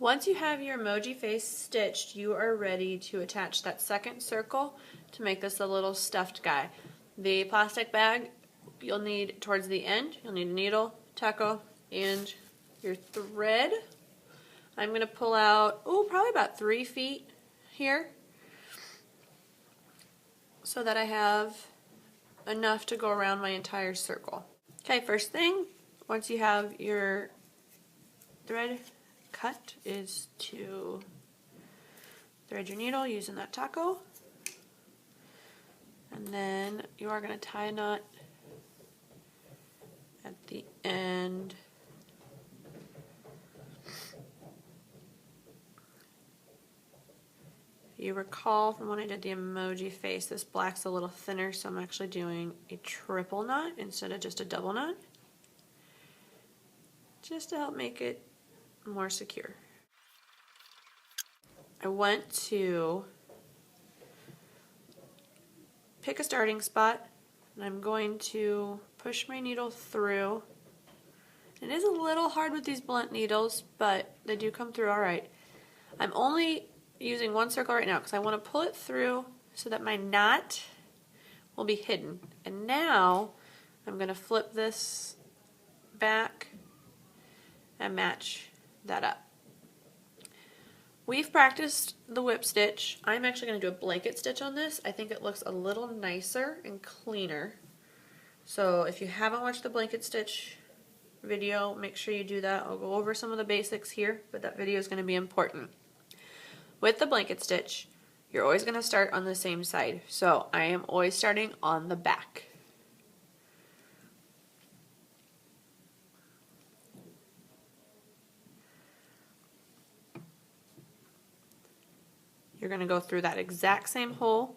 Once you have your emoji face stitched, you are ready to attach that second circle to make this a little stuffed guy. The plastic bag you'll need towards the end, you'll need a needle, taco, and your thread. I'm going to pull out, probably about 3 feet here so that I have enough to go around my entire circle. Okay, first thing, once you have your thread cut, is to thread your needle using that taco, and then you are going to tie a knot at the end. You recall from when I did the emoji face, this black's a little thinner, so I'm actually doing a triple knot instead of just a double knot, just to help make it more secure. I went to pick a starting spot, and I'm going to push my needle through. It is a little hard with these blunt needles, but they do come through all right. I'm only using one circle right now because I want to pull it through so that my knot will be hidden. And now I'm going to flip this back and match that up. We've practiced the whip stitch. I'm actually going to do a blanket stitch on this. I think it looks a little nicer and cleaner. So if you haven't watched the blanket stitch video, make sure you do that. I'll go over some of the basics here, but that video is going to be important. With the blanket stitch, you're always going to start on the same side. So I am always starting on the back. You're going to go through that exact same hole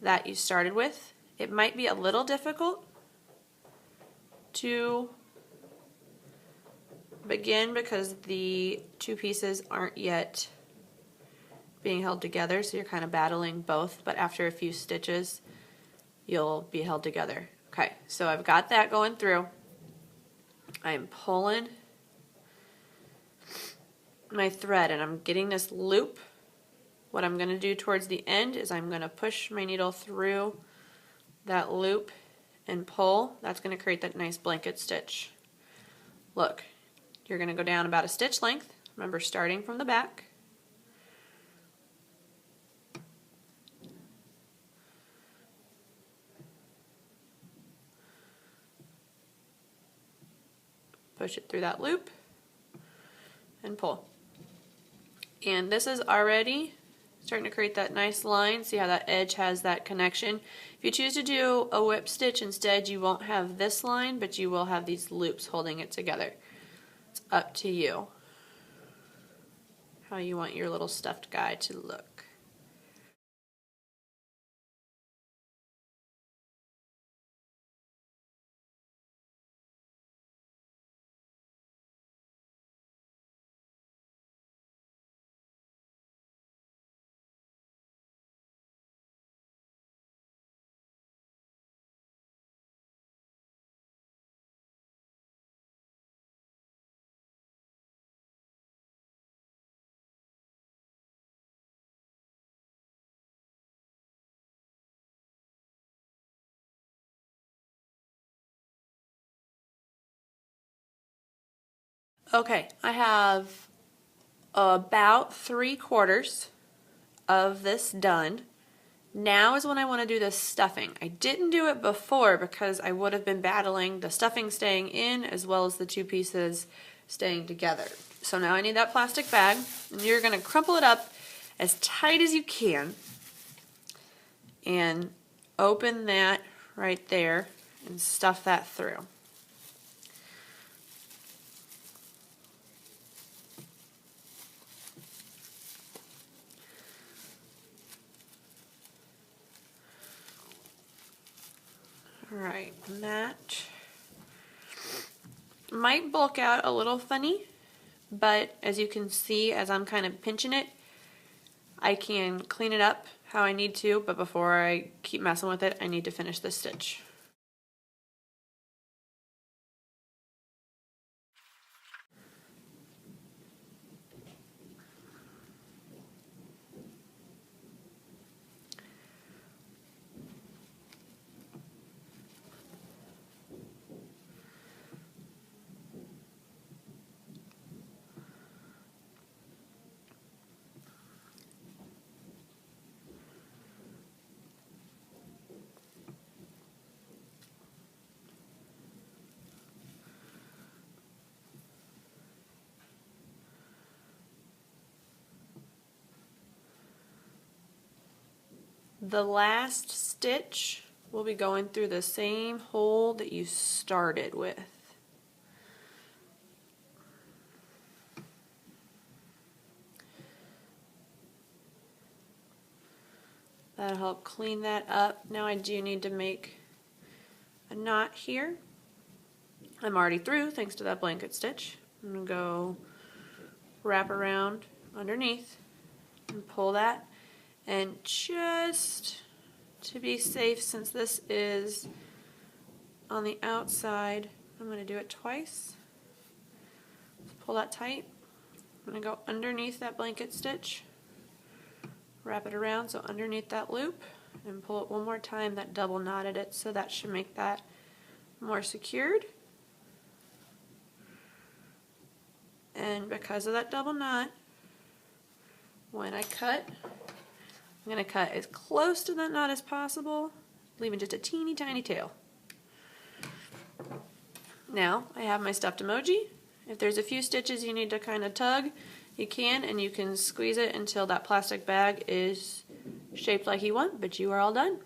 that you started with. It might be a little difficult to begin because the two pieces aren't yet being held together, so you're kind of battling both, but after a few stitches you'll be held together. Okay, so I've got that going through. I'm pulling my thread and I'm getting this loop. What I'm going to do towards the end is I'm going to push my needle through that loop and pull. That's going to create that nice blanket stitch. Look, you're going to go down about a stitch length. Remember, starting from the back. Push it through that loop and pull. And this is already starting to create that nice line. See how that edge has that connection? If you choose to do a whip stitch instead, you won't have this line, but you will have these loops holding it together. It's up to you how you want your little stuffed guy to look. Okay, I have about 3/4 of this done. Now is when I want to do the stuffing. I didn't do it before because I would have been battling the stuffing staying in as well as the two pieces staying together. So now I need that plastic bag, and you're going to crumple it up as tight as you can and open that right there and stuff that through. Alright, that might bulk out a little funny, but as you can see, as I'm kind of pinching it, I can clean it up how I need to, but before I keep messing with it, I need to finish this stitch. The last stitch will be going through the same hole that you started with. That'll help clean that up. Now I do need to make a knot here. I'm already through thanks to that blanket stitch. I'm going to go wrap around underneath and pull that. And just to be safe, since this is on the outside, I'm going to do it twice. Let's pull that tight. I'm going to go underneath that blanket stitch. Wrap it around so underneath that loop and pull it one more time. That double knotted it, so that should make that more secured. And because of that double knot, when I cut, I'm going to cut as close to that knot as possible, leaving just a teeny tiny tail. Now I have my stuffed emoji. If there's a few stitches you need to kind of tug, you can, and you can squeeze it until that plastic bag is shaped like you want, but you are all done.